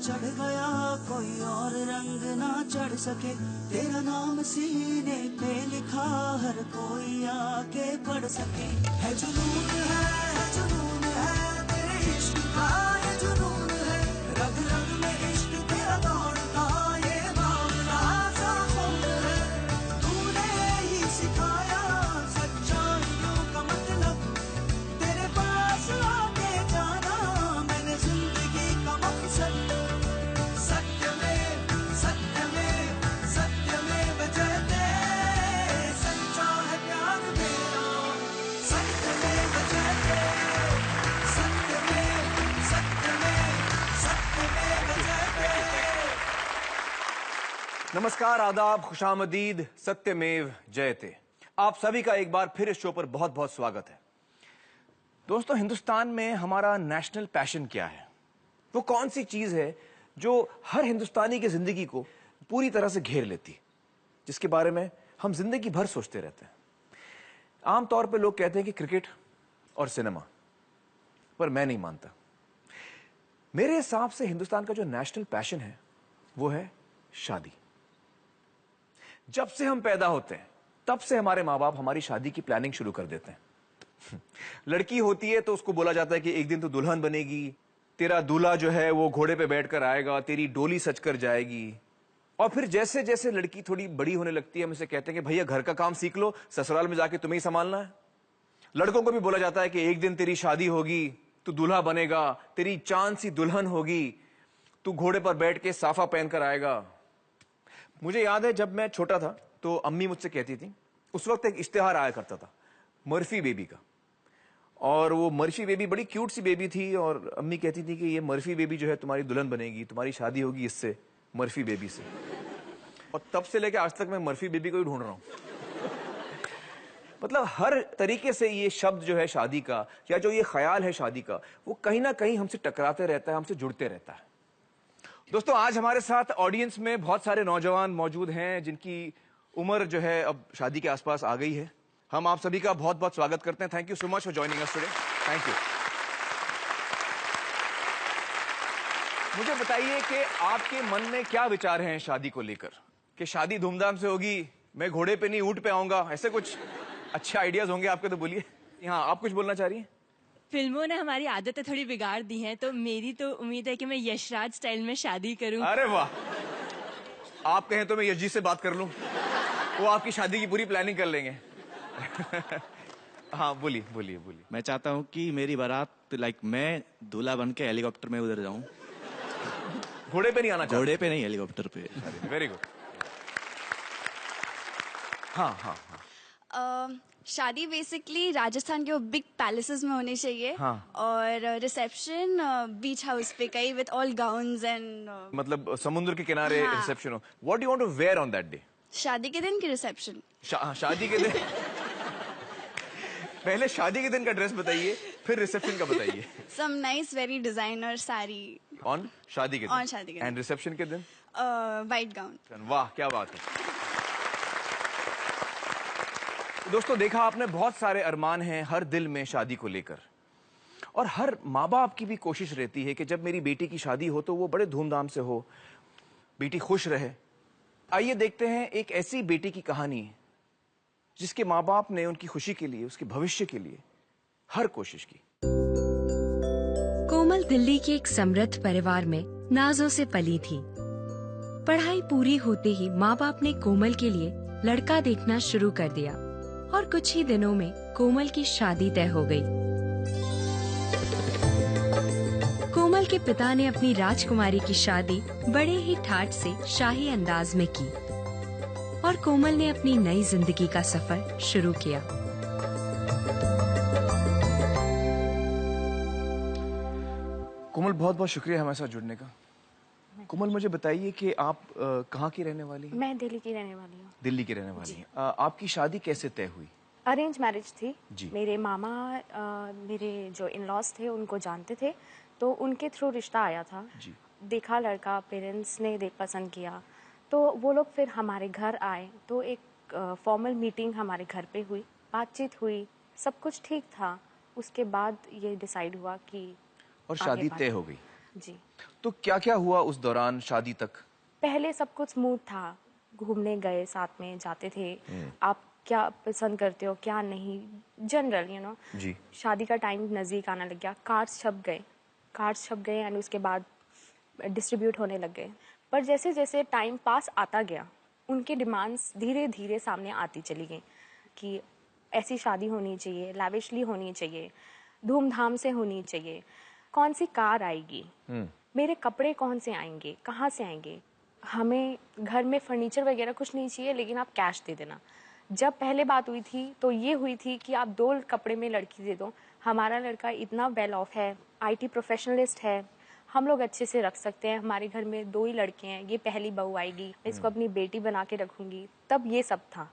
चढ़ गया कोई और रंग ना चढ़ सके, तेरा नाम सीने पे लिखा हर कोई आके पढ़ सके। है जुनून है तेरे इश्क का, ये जुनून है रग रग में इश्क तेरा दौड़ता, ये मामला सा खून है। तूने ही सिखाया सच्चाइयों का मतलब, तेरे पास आके जाना मैंने जिंदगी का मकसद। सत्यमेव सत्यमेव सत्यमेव जयते, सच्चा है प्यार मेरा, सत्यमेव जयते, सत्यमेव सत्यमेव सत्यमेव जयते। नमस्कार, आदाब, खुशामदीद, सत्यमेव जयते। आप सभी का एक बार फिर इस शो पर बहुत बहुत स्वागत है। दोस्तों, हिंदुस्तान में हमारा नेशनल पैशन क्या है? वो कौन सी चीज है जो हर हिंदुस्तानी की जिंदगी को पूरी तरह से घेर लेती है, जिसके बारे में हम जिंदगी भर सोचते रहते हैं? आमतौर पे लोग कहते हैं कि क्रिकेट और सिनेमा, पर मैं नहीं मानता। मेरे हिसाब से हिंदुस्तान का जो नेशनल पैशन है वो है शादी। जब से हम पैदा होते हैं तब से हमारे माँ बाप हमारी शादी की प्लानिंग शुरू कर देते हैं। लड़की होती है तो उसको बोला जाता है कि एक दिन तो दुल्हन बनेगी, तेरा दूल्हा जो है वो घोड़े पे बैठकर आएगा, तेरी डोली सज कर जाएगी। और फिर जैसे जैसे लड़की थोड़ी बड़ी होने लगती है, हम इसे कहते हैं कि भैया घर का काम सीख लो, ससुराल में जाके तुम्हें ही संभालना है। लड़कों को भी बोला जाता है कि एक दिन तेरी शादी होगी, तू दूल्हा बनेगा, तेरी चांद सी दुल्हन होगी, तू घोड़े पर बैठ के साफा पहनकर आएगा। मुझे याद है जब मैं छोटा था तो अम्मी मुझसे कहती थी, उस वक्त एक इश्तिहार आया करता था मर्फी बेबी का, और वो मर्फी बेबी बड़ी क्यूट सी बेबी थी, और अम्मी कहती थी कि ये मर्फी बेबी जो है तुम्हारी दुल्हन बनेगी, तुम्हारी शादी होगी इससे, मर्फी बेबी से। और तब से लेकर आज तक मैं मर्फी बेबी को ही ढूंढ रहा हूं। मतलब हर तरीके से ये शब्द जो है शादी का, या जो ये ख्याल है शादी का, वो कहीं ना कहीं हमसे टकराते रहता है, हमसे जुड़ते रहता है। दोस्तों, आज हमारे साथ ऑडियंस में बहुत सारे नौजवान मौजूद हैं जिनकी उम्र जो है अब शादी के आसपास आ गई है। हम आप सभी का बहुत बहुत स्वागत करते हैं। Thank you so much for joining us today. Thank you. मुझे बताइए कि आपके मन में क्या विचार हैं शादी को लेकर, कि शादी धूमधाम से होगी, मैं घोड़े पे नहीं ऊंट पे आऊंगा, ऐसे कुछ अच्छे आइडियाज होंगे आपके, तो बोलिए। हाँ, आप कुछ बोलना चाह रही हैं? फिल्मों ने हमारी आदतें थोड़ी बिगाड़ दी हैं, तो मेरी तो उम्मीद है कि मैं यशराज स्टाइल में शादी करूं। अरे वाह, आप कहें तो मैं यश जी से बात कर लूं, वो आपकी शादी की पूरी प्लानिंग कर लेंगे। हाँ, बोलिए बोलिए बोलिए। मैं चाहता हूँ कि मेरी बारात मैं दूल्हा बन के हेलीकॉप्टर में उधर जाऊं। घोड़े पे नहीं आना चाहते? घोड़े पे नहीं, हेलीकॉप्टर पे। Very good. हाँ हाँ हाँ। शादी बेसिकली राजस्थान के वो बिग पैलेसेस में होनी चाहिए। हाँ। और रिसेप्शन बीच हाउस पे कहीं विद ऑल गाउन्स एंड मतलब समुद्र के किनारे हाँ। रिसेप्शन हो। What do you want to wear on that day? शादी के दिन की रिसेप्शन। शादी के दिन। पहले शादी के दिन का ड्रेस बताइए, फिर रिसेप्शन का बताइए। Some nice very designer sari on शादी के दिन। On शादी के दिन। एंड रिसेप्शन के दिन वाइट गाउन। वाह, क्या बात है। दोस्तों, देखा आपने, बहुत सारे अरमान हैं हर दिल में शादी को लेकर, और हर माँ बाप की भी कोशिश रहती है कि जब मेरी बेटी की शादी हो तो वो बड़े धूमधाम से हो, बेटी खुश रहे। आइए देखते हैं एक ऐसी बेटी की कहानी जिसके माँ बाप ने उनकी खुशी के लिए, उसके भविष्य के लिए हर कोशिश की। कोमल दिल्ली के एक समृद्ध परिवार में नाजों से पली थी। पढ़ाई पूरी होते ही माँ बाप ने कोमल के लिए लड़का देखना शुरू कर दिया, और कुछ ही दिनों में कोमल की शादी तय हो गई। कोमल के पिता ने अपनी राजकुमारी की शादी बड़े ही ठाठ से शाही अंदाज में की, और कोमल ने अपनी नई जिंदगी का सफर शुरू किया। कोमल, बहुत बहुत शुक्रिया हमारे साथ जुड़ने का। कोमल, मुझे बताइए कि आप कहाँ की रहने वाली हैं? मैं दिल्ली की रहने वाली हूँ। दिल्ली की रहने वाली हैं। आपकी शादी कैसे तय हुई? अरेंज मैरिज थी जी। मेरे मामा मेरे जो इन लॉज थे उनको जानते थे, तो उनके थ्रू रिश्ता आया था जी। देखा लड़का, पेरेंट्स ने पसंद किया, तो वो लोग फिर हमारे घर आए, तो एक फॉर्मल मीटिंग हमारे घर पे हुई, बातचीत हुई, सब कुछ ठीक था। उसके बाद ये डिसाइड हुआ कि और शादी तय हो गई? जी। तो क्या क्या हुआ उस दौरान शादी तक? पहले सब कुछ स्मूथ था, घूमने गए, साथ में जाते थे, आप क्या पसंद करते हो क्या नहीं, जनरल जी। शादी का टाइम नज़दीक आने लग गया, कार्ड्स छप गए एंड उसके बाद डिस्ट्रीब्यूट होने लग गए। पर जैसे जैसे टाइम पास आता गया, उनकी डिमांड्स धीरे धीरे सामने आती चली गई कि ऐसी शादी होनी चाहिए, लैविशली होनी चाहिए, धूमधाम से होनी चाहिए, कौन सी कार आएगी, मेरे कपड़े कौन से आएंगे, कहाँ से आएंगे, हमें घर में फर्नीचर वगैरह कुछ नहीं चाहिए लेकिन आप कैश दे देना। जब पहले बात हुई थी तो ये हुई थी कि आप 2 कपड़े में लड़की दे दो, हमारा लड़का इतना वेल ऑफ है, आईटी प्रोफेशनलिस्ट है, हम लोग अच्छे से रख सकते हैं, हमारे घर में 2 ही लड़के हैं, ये पहली बहू आएगी, मैं इसको अपनी बेटी बना के रखूंगी। तब ये सब था।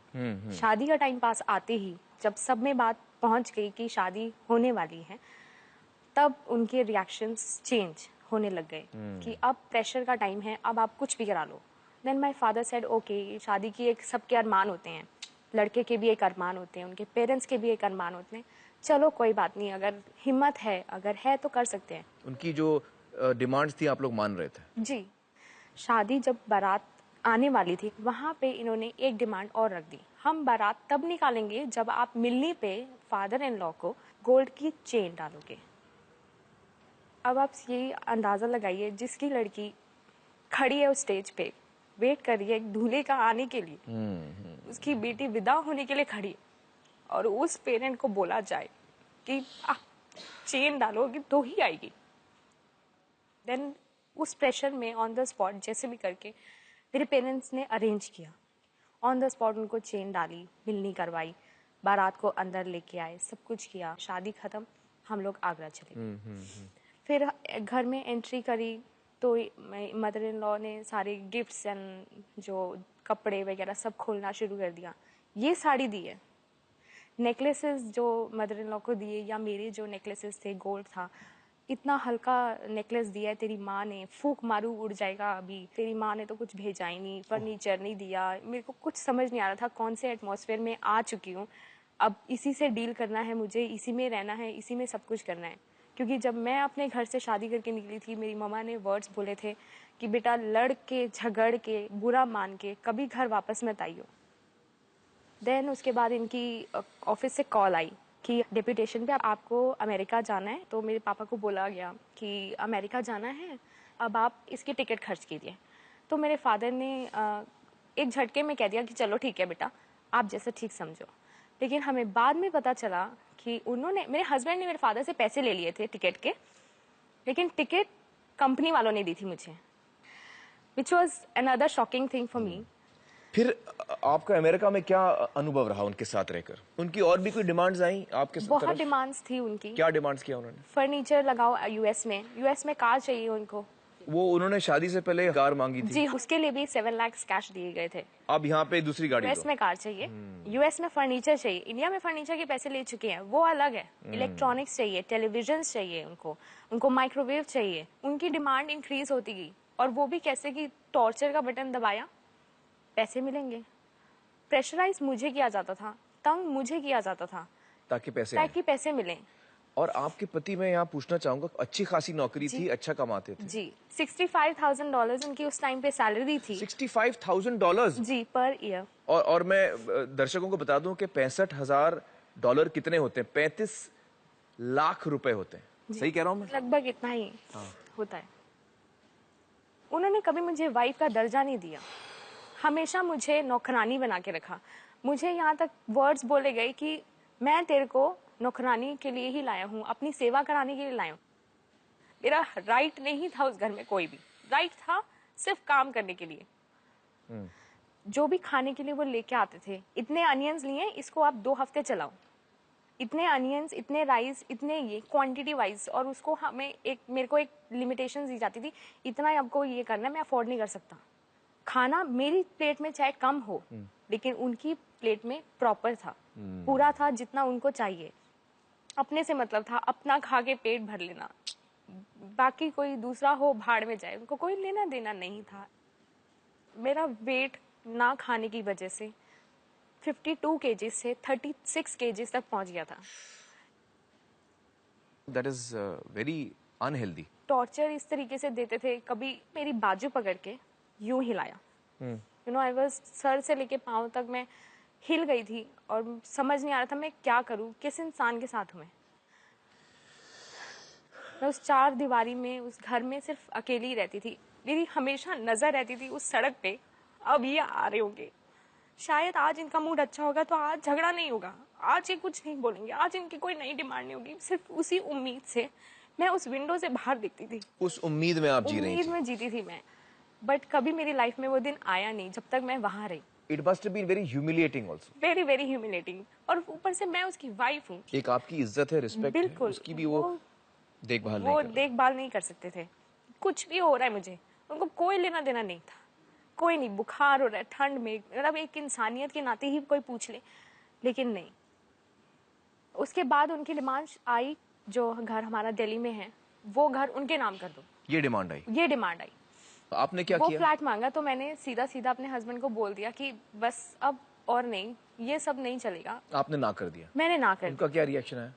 शादी का टाइम पास आते ही जब सब में बात पहुंच गई कि शादी होने वाली है, तब उनके रिएक्शंस चेंज होने लग गए कि अब प्रेशर का टाइम है, अब आप कुछ भी करा लो। Then my father said okay, शादी की एक सबके अरमान होते हैं, लड़के के भी एक अरमान होते हैं, उनके पेरेंट्स के भी एक अरमान होते हैं, चलो कोई बात नहीं, अगर हिम्मत है, अगर है तो कर सकते हैं। उनकी जो डिमांड्स थी आप लोग मान रहे थे? जी। शादी जब बारात आने वाली थी, वहाँ पे इन्होंने एक डिमांड और रख दी, हम बारात तब निकालेंगे जब आप मिलनी पे फादर इन लॉ को गोल्ड की चेन डालोगे। अब आप ये अंदाज़ा लगाइए, जिसकी लड़की खड़ी है उस स्टेज पे, वेट कर रही है एक दूल्हे का आने के लिए, उसकी बेटी विदा होने के लिए खड़ी है, और उस पेरेंट को बोला जाए कि आप चेन डालोगे तो ही आएगी। देन उस प्रेशर में ऑन द स्पॉट जैसे भी करके मेरे पेरेंट्स ने अरेंज किया, ऑन द स्पॉट उनको चेन डाली, मिलनी करवाई, बारात को अंदर लेके आए, सब कुछ किया, शादी खत्म, हम लोग आगरा चले गए। फिर घर में एंट्री करी तो मदर इन लॉ ने सारे गिफ्ट्स एंड जो कपड़े वगैरह सब खोलना शुरू कर दिया। ये साड़ी दी है, नेकलेसेस जो मदर इन लॉ को दिए, या मेरे जो नेकलेसेस थे गोल्ड था, इतना हल्का नेकलेस दिया है, तेरी माँ ने, फूक मारू उड़ जाएगा अभी, तेरी माँ ने तो कुछ भेजा ही नहीं, फर्नीचर नहीं दिया। मेरे को कुछ समझ नहीं आ रहा था कौन से एटमॉस्फेयर में आ चुकी हूँ, अब इसी से डील करना है मुझे, इसी में रहना है, इसी में सब कुछ करना है। क्योंकि जब मैं अपने घर से शादी करके निकली थी, मेरी मम्मा ने वर्ड्स बोले थे कि बेटा लड़ के, झगड़ के, बुरा मान के कभी घर वापस मत आइयो। देन उसके बाद इनकी ऑफिस से कॉल आई कि डेपुटेशन पे आपको अमेरिका जाना है। तो मेरे पापा को बोला गया कि अमेरिका जाना है, अब आप इसकी टिकट खर्च कीजिए। तो मेरे फादर ने एक झटके में कह दिया कि चलो ठीक है बेटा, आप जैसा ठीक समझो। लेकिन हमें बाद में पता चला कि उन्होंने, मेरे हस्बैंड ने मेरे फादर से पैसे ले लिए थे टिकट के, लेकिन टिकट कंपनी वालों ने दी थी मुझे, which was another shocking thing for me. फिर आपका अमेरिका में क्या अनुभव रहा उनके साथ रहकर? उनकी और भी कोई डिमांड्स आई आपके साथ? बहुत डिमांड्स थी उनकी। क्या डिमांड्स किया उन्होंने? फर्नीचर लगाओ यूएस में कार चाहिए उनको। वो उन्होंने शादी से पहले कार मांगी थी? जी, उसके लिए भी 7 लाख कैश दिए गए थे। अब यहाँ पे दूसरी गाड़ी यूएस में कार चाहिए, यूएस में फर्नीचर चाहिए। इंडिया में फर्नीचर के पैसे ले चुके हैं, वो अलग है। इलेक्ट्रॉनिक्स चाहिए, टेलीविजन चाहिए उनको माइक्रोवेव चाहिए। उनकी डिमांड इंक्रीज होती गई, और वो भी कैसे कि टॉर्चर का बटन दबाया, पैसे मिलेंगे। प्रेशराइज मुझे किया जाता था, तंग मुझे किया जाता था, ताकि पैसे मिलें। और आपके पति, मैं यहाँ पूछना चाहूंगा, अच्छी खासी नौकरी थी, अच्छा कमाते थे? जी, $65,000 उनकी उस टाइम पे सैलरी थी। $65,000 जी, पर ईयर। और मैं दर्शकों को बता दूं कि $65,000 कितने होते हैं? 35 लाख रुपए होते हैं। सही कह रहा हूं मैं? लगभग इतना ही होता है। उन्होंने कभी मुझे वाइफ का दर्जा नहीं दिया, हमेशा मुझे नौकरानी बना के रखा। मुझे यहाँ तक वर्ड्स बोले गए कि मैं तेरे को नौकरानी के लिए ही लाया हूँ, अपनी सेवा कराने के लिए लाया हूँ। मेरा राइट नहीं था उस घर में, कोई भी राइट था सिर्फ काम करने के लिए। जो भी खाने के लिए वो लेके आते थे, इतने अनियंस लिए, इसको आप 2 हफ्ते चलाओ, इतने अनियंस, इतने राइस, इतने ये क्वांटिटी वाइज, और उसको मेरे को एक लिमिटेशन दी जाती थी, इतना आपको ये करना है, मैं अफोर्ड नहीं कर सकता। खाना मेरी प्लेट में चाहे कम हो, लेकिन उनकी प्लेट में प्रॉपर था, पूरा था जितना उनको चाहिए। अपने से मतलब था, अपना खा के पेट भर लेना, बाकी कोई दूसरा हो भाड़ में जाए, उनको कोई लेना देना नहीं था। मेरा वेट ना खाने की वजह से 52 केजीज से 36 केजीज तक पहुंच गया था। That is very unhealthy? Torture इस तरीके से देते थे, कभी मेरी बाजू पकड़ के यूं हिलाया, you know, I was, sir से लेके पाँव तक मैं हिल गई थी और समझ नहीं आ रहा था मैं क्या करूं, किस इंसान के साथ हूं मैं उस 4 दीवारी में, उस घर में सिर्फ अकेली ही रहती थी। मेरी हमेशा नजर रहती थी उस सड़क पे, अब ये आ रहे होंगे, शायद आज इनका मूड अच्छा होगा तो आज झगड़ा नहीं होगा, आज ये कुछ नहीं बोलेंगे, आज इनकी कोई नई डिमांड नहीं होगी। सिर्फ उसी उम्मीद से मैं उस विंडो से बाहर देखती थी। उस उम्मीद में आप जी रही उम्मीद थी? में जीती थी मैं, बट कभी मेरी लाइफ में वो दिन आया नहीं जब तक मैं वहां रही। It must have been very humiliating also. Very very humiliating, और ऊपर से मैं उसकी वाइफ हूँ। एक आपकी इज्जत है, रिस्पेक्ट है, बिल्कुल, उसकी भी वो देखभाल नहीं वो कर रहे। देखभाल नहीं कर सकते थे। कुछ भी हो रहा है मुझे, उनको कोई लेना देना नहीं था, कोई नहीं, बुखार हो रहा है ठंड में, मतलब एक इंसानियत के नाते ही कोई पूछ ले, लेकिन नहीं। उसके बाद उनकी डिमांड आई, जो घर हमारा दिल्ली में है वो घर उनके नाम कर दो, ये डिमांड आई? ये डिमांड आई। आपने क्या वो किया? फ्लैट मांगा तो मैंने सीधा सीधा अपने हस्बैंड को बोल दिया कि बस अब और नहीं, ये सब नहीं चलेगा। आपने ना कर दिया? मैंने ना कर उनका क्या रिएक्शन है?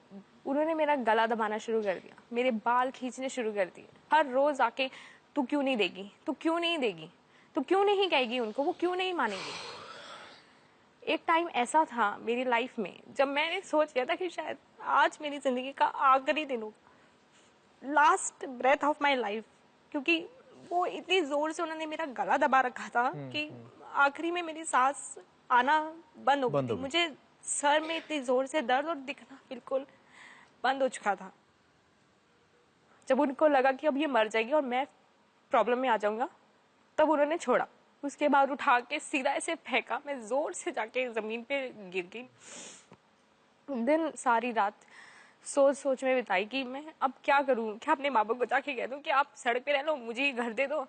उन्होंने मेरा गला दबाना शुरू कर दिया, मेरे बाल खींचने शुरू कर दिए, हर रोज आके तू क्यों नहीं देगी, तू क्यों नहीं देगी, तू क्यों नहीं कहेगी उनको, वो क्यों नहीं मानेंगे। एक टाइम ऐसा था मेरी लाइफ में जब मैंने सोच लिया था कि शायद आज मेरी जिंदगी का आखिरी दिन हो, last breath of my life, क्योंकि वो इतनी जोर से उन्होंने मेरा गला दबा रखा था कि आखिरी में मेरी सांस आना बंद हो गई थी। मुझे सर में इतनी जोर से दर्द और दिखना बिल्कुल बंद हो चुका था। जब उनको लगा कि अब ये मर जाएगी और मैं प्रॉब्लम में आ जाऊंगा, तब उन्होंने छोड़ा। उसके बाद उठा के सीधा ऐसे फेंका, मैं जोर से जाके जमीन पे गिर गई। दिन सारी रात सोच सोच में बिताई कि मैं अब क्या करूं, क्या अपने माँ बाप को जाके कह दूं कि आप सड़क पे रह लो, मुझे घर दे दो,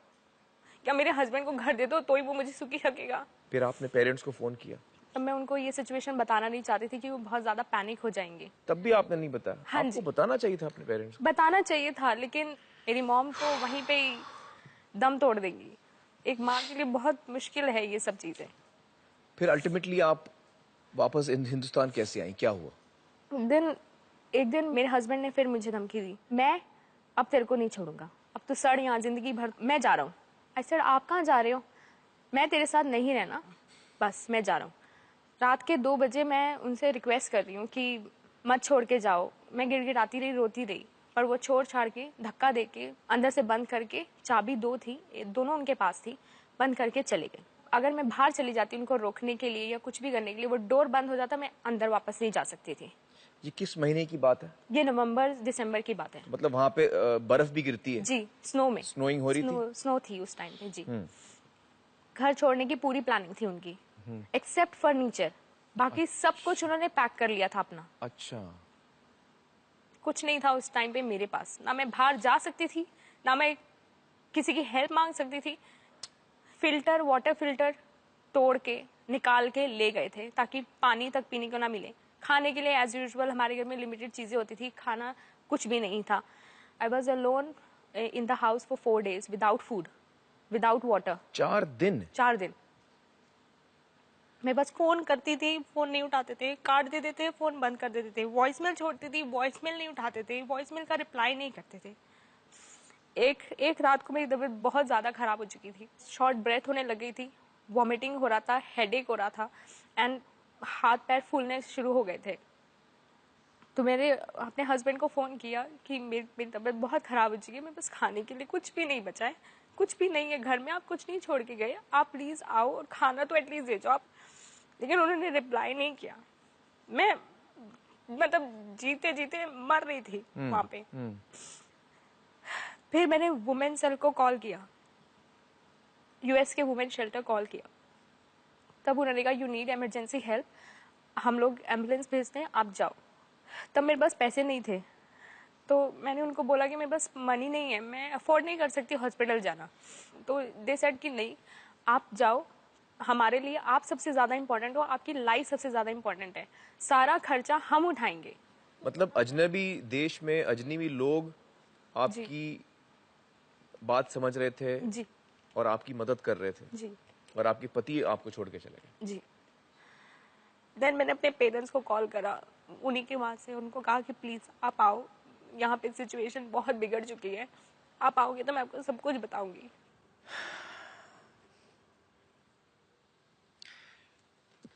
क्या मेरे हस्बैंड को घर दे दो तो ही वो मुझे सुखी रखेगा। फिर आपने पेरेंट्स को फोन किया? तब मैं उनको ये सिचुएशन बताना नहीं चाहती थी कि वो बहुत ज्यादा पैनिक हो जाएंगे। तब भी आपने नहीं बताया? हाँ आपको जी। बताना चाहिए था अपने पेरेंट्स को। बताना चाहिए था, लेकिन मेरी मॉम तो वहीं पे ही दम तोड़ देंगी। एक माँ के लिए बहुत मुश्किल है ये सब चीजें। फिर अल्टीमेटली आप वापस हिंदुस्तान कैसे आई, क्या हुआ? एक दिन मेरे हस्बैंड ने फिर मुझे धमकी दी, मैं अब तेरे को नहीं छोड़ूंगा, अब तो सड़ यहाँ जिंदगी भर, मैं जा रहा हूँ। आई सेड आप कहाँ जा रहे हो, मैं तेरे साथ नहीं रहना, बस मैं जा रहा हूँ। रात के 2 बजे मैं उनसे रिक्वेस्ट कर रही हूँ कि मत छोड़ के जाओ। मैं गिड़गिड़ाती रही, रोती रही, पर वो छोड़ छाड़ के, धक्का दे के, अंदर से बंद करके, चाबी 2 थी, दोनों उनके पास थी, बंद करके चले गए। अगर मैं बाहर चली जाती उनको रोकने के लिए या कुछ भी करने के लिए, वो डोर बंद हो जाता, मैं अंदर वापस नहीं जा सकती थी। ये किस महीने की बात है? ये नवंबर दिसंबर की बात है। मतलब वहाँ पे बर्फ भी गिरती है? जी, स्नो में, स्नोइंग हो रही थी? स्नो थी उस टाइम पे जी। घर छोड़ने की पूरी प्लानिंग थी उनकी, एक्सेप्ट फर्नीचर, बाकी सब कुछ उन्होंने पैक कर लिया था अपना। अच्छा। कुछ नहीं था उस टाइम पे मेरे पास, ना मैं बाहर जा सकती थी, ना मैं किसी की हेल्प मांग सकती थी। फिल्टर, वाटर फिल्टर तोड़ के निकाल के ले गए थे ताकि पानी तक पीने को ना मिले। खाने के लिए एज यूजुअल हमारे घर में लिमिटेड चीजें होती थी, खाना कुछ भी नहीं था। I was alone in the house for 4 days without food, without water. 4 दिन? 4 दिन मैं बस फोन करती थी, फोन नहीं उठाते थे, काट देते थे, फोन बंद कर देते थे, वॉइसमेल छोड़ती थी, वॉइसमेल नहीं उठाते थे, वॉइसमेल का रिप्लाई नहीं करते थे। एक रात को मेरी तबीयत बहुत ज्यादा खराब हो चुकी थी, शॉर्ट ब्रेथ होने लग गई थी, वॉमिटिंग हो रहा था, हेडेक हो रहा था, एंड हाथ पैर फूलने शुरू हो गए थे। तो मैंने अपने हस्बैंड को फ़ोन किया कि मेरी तबीयत बहुत ख़राब हो चुकी है, मेरे पास खाने के लिए कुछ भी नहीं बचा है, कुछ भी नहीं है घर में, आप कुछ नहीं छोड़ के गए, आप प्लीज़ आओ और खाना तो एटलीस्ट दे जाओ आप। लेकिन उन्होंने रिप्लाई नहीं किया। मैं मतलब जीते जीते मर रही थी वहाँ पे। फिर मैंने वुमेन सेल को कॉल किया, यूएस के वुमेन शेल्टर कॉल किया। तब उन्होंने कहा यू नीड इमरजेंसी हेल्प, हम लोग एम्बुलेंस भेजते हैं, आप जाओ। तब मेरे पास पैसे नहीं थे, तो मैंने उनको बोला कि मेरे पास मनी नहीं है, मैं अफोर्ड नहीं कर सकती हॉस्पिटल जाना। तो दे सेड कि नहीं, आप जाओ, हमारे लिए आप सबसे ज़्यादा इम्पोर्टेंट हो, आपकी लाइफ सबसे ज़्यादा इम्पोर्टेंट है, सारा खर्चा हम उठाएंगे। मतलब अजनबी देश में अजनबी लोग आपकी बात समझ रहे थे जी, और आपकी मदद कर रहे थे जी, और आपके पति आपको छोड़ के चले गए। जी। देन मैंने अपने पेरेंट्स को कॉल करा, उन्हीं के वहाँ से उनको कहा कि प्लीज़ आप आओ, यहाँ पे सिचुएशन बहुत बिगड़ चुकी है, आप आओगे तो मैं आपको सब कुछ बताऊंगी।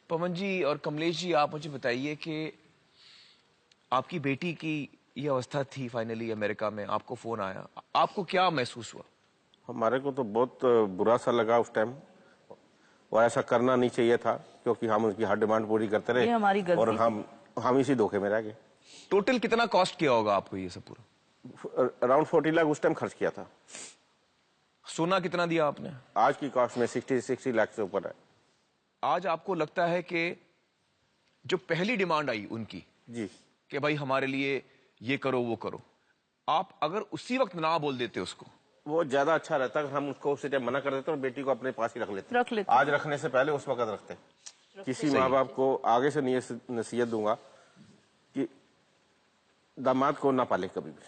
पवन जी और कमलेश जी, आप मुझे बताइए कि आपकी बेटी की ये अवस्था थी, फाइनली अमेरिका में आपको फोन आया, आपको क्या महसूस हुआ? हमारे को तो बहुत बुरा सा लगा उस टाइम, और ऐसा करना नहीं चाहिए था, क्योंकि हम उसकी हर डिमांड पूरी करते रहे, ये हमारी गलती और हम इसी धोखे में रह गए। टोटल कितना कॉस्ट किया होगा आपको ये सब पूरा? अराउंड 40 लाख उस टाइम खर्च किया था। सोना कितना दिया आपने? आज की कॉस्ट में 60 लाख से ऊपर है। आज आपको लगता है कि जो पहली डिमांड आई उनकी जी कि भाई हमारे लिए ये करो वो करो, आप अगर उसी वक्त ना बोल देते उसको, वो ज्यादा अच्छा रहता, अगर हम उसको उसी टाइम मना कर देते और बेटी को अपने पास ही रख लेते। आज रखने से पहले उस वक्त रखते। किसी माँ बाप को आगे से नसीहत दूंगा कि दामाद को ना पाले कभी भी,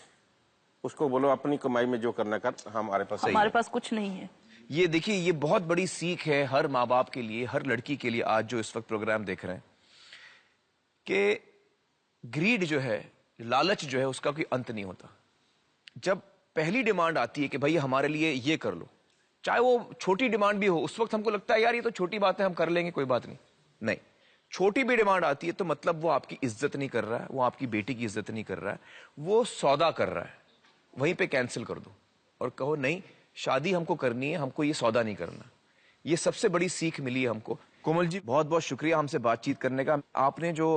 उसको बोलो अपनी कमाई में जो करना कर, हमारे पास कुछ नहीं है। ये देखिए, ये बहुत बड़ी सीख है हर माँ बाप के लिए, हर लड़की के लिए आज जो इस वक्त प्रोग्राम देख रहे हैं, कि ग्रीड जो है, लालच जो है, उसका कोई अंत नहीं होता। जब पहली डिमांड आती है कि भाई हमारे लिए ये कर लो, चाहे वो छोटी डिमांड भी हो, उस वक्त हमको लगता है यार ये तो छोटी बात है, हम कर लेंगे, कोई बात नहीं। नहीं, छोटी भी डिमांड आती है तो मतलब वो आपकी इज्जत नहीं कर रहा है, वो आपकी बेटी की इज्जत नहीं कर रहा है, वो सौदा कर रहा है। वहीं पे कैंसिल कर दो और कहो नहीं, शादी हमको करनी है, हमको ये सौदा नहीं करना। ये सबसे बड़ी सीख मिली है हमको। कोमल जी, बहुत बहुत शुक्रिया हमसे बातचीत करने का। आपने जो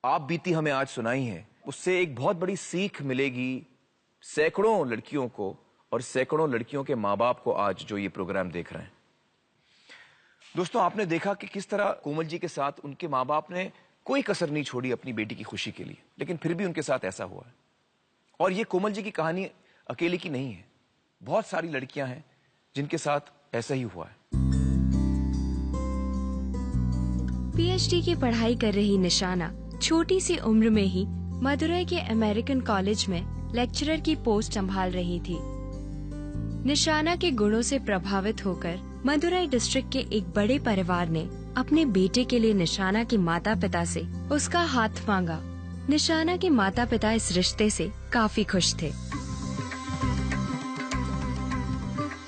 आप बीती हमें आज सुनाई है, उससे एक बहुत बड़ी सीख मिलेगी सैकड़ों लड़कियों को और सैकड़ों लड़कियों के माँ बाप को आज जो ये प्रोग्राम देख रहे हैं। दोस्तों, आपने देखा कि किस तरह कोमल जी के साथ उनके माँ बाप ने कोई कसर नहीं छोड़ी अपनी बेटी की खुशी के लिए, लेकिन फिर भी उनके साथ ऐसा हुआ है। और ये कोमल जी की कहानी अकेले की नहीं है, बहुत सारी लड़कियां हैं जिनके साथ ऐसा ही हुआ है। पीएचडी की पढ़ाई कर रही निशाना छोटी सी उम्र में ही मदुरई के अमेरिकन कॉलेज में लेक्चरर की पोस्ट संभाल रही थी। निशाना के गुणों से प्रभावित होकर मदुरई डिस्ट्रिक्ट के एक बड़े परिवार ने अपने बेटे के लिए निशाना के माता पिता से उसका हाथ मांगा। निशाना के माता पिता इस रिश्ते से काफी खुश थे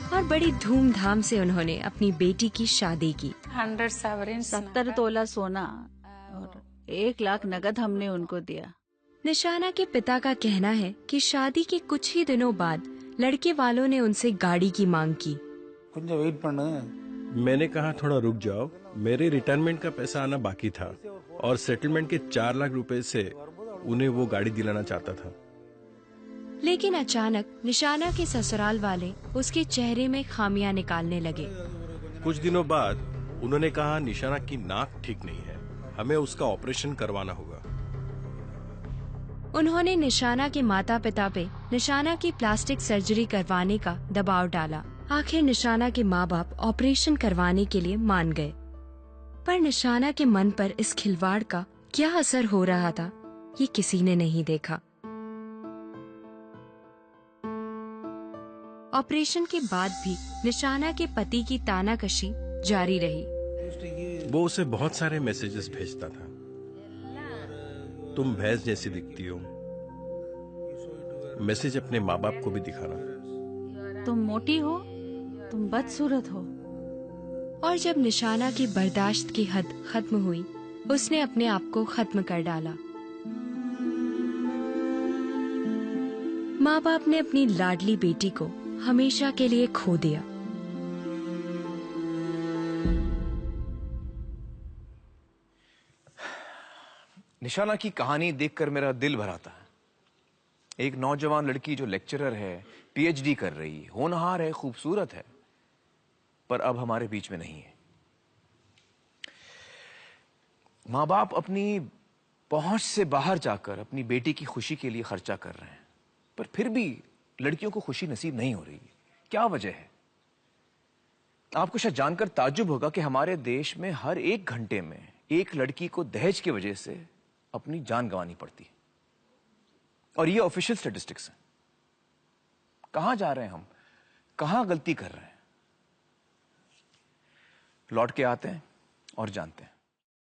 और बड़ी धूमधाम से उन्होंने अपनी बेटी की शादी की। 70 तोला सोना और 1 लाख नगद हमने उनको दिया। निशाना के पिता का कहना है कि शादी के कुछ ही दिनों बाद लड़के वालों ने उनसे गाड़ी की मांग की। मैंने कहा थोड़ा रुक जाओ, मेरे रिटायरमेंट का पैसा आना बाकी था और सेटलमेंट के 4 लाख रुपए से उन्हें वो गाड़ी दिलाना चाहता था। लेकिन अचानक निशाना के ससुराल वाले उसके चेहरे में खामियां निकालने लगे। कुछ दिनों बाद उन्होंने कहा निशाना की नाक ठीक नहीं है, हमें उसका ऑपरेशन करवाना होगा। उन्होंने निशाना के माता पिता पे निशाना की प्लास्टिक सर्जरी करवाने का दबाव डाला। आखिर निशाना के माँ बाप ऑपरेशन करवाने के लिए मान गए, पर निशाना के मन पर इस खिलवाड़ का क्या असर हो रहा था ये किसी ने नहीं देखा। ऑपरेशन के बाद भी निशाना के पति की तानाकशी जारी रही। वो उसे बहुत सारे मैसेजेस भेजता था, तुम भैंस जैसी दिखती हो। मैसेज अपने माँ बाप को भी दिखाना, तुम मोटी हो, तुम बदसूरत हो। और जब निशाना की बर्दाश्त की हद खत्म हुई, उसने अपने आप को खत्म कर डाला। माँ बाप ने अपनी लाडली बेटी को हमेशा के लिए खो दिया। निशाना की कहानी देखकर मेरा दिल भर आता है। एक नौजवान लड़की जो लेक्चरर है, पीएचडी कर रही है, होनहार है, खूबसूरत है, पर अब हमारे बीच में नहीं है। माँ बाप अपनी पहुंच से बाहर जाकर अपनी बेटी की खुशी के लिए खर्चा कर रहे हैं, पर फिर भी लड़कियों को खुशी नसीब नहीं हो रही है। क्या वजह है? आपको शायद जानकर ताज्जुब होगा कि हमारे देश में हर 1 घंटे में एक लड़की को दहेज की वजह से अपनी जान गंवानी पड़ती है, और ये ऑफिशियल स्टैटिस्टिक्स हैं। कहां जा रहे हैं हम? कहां गलती कर रहे हैं? लौट के आते हैं और जानते हैं।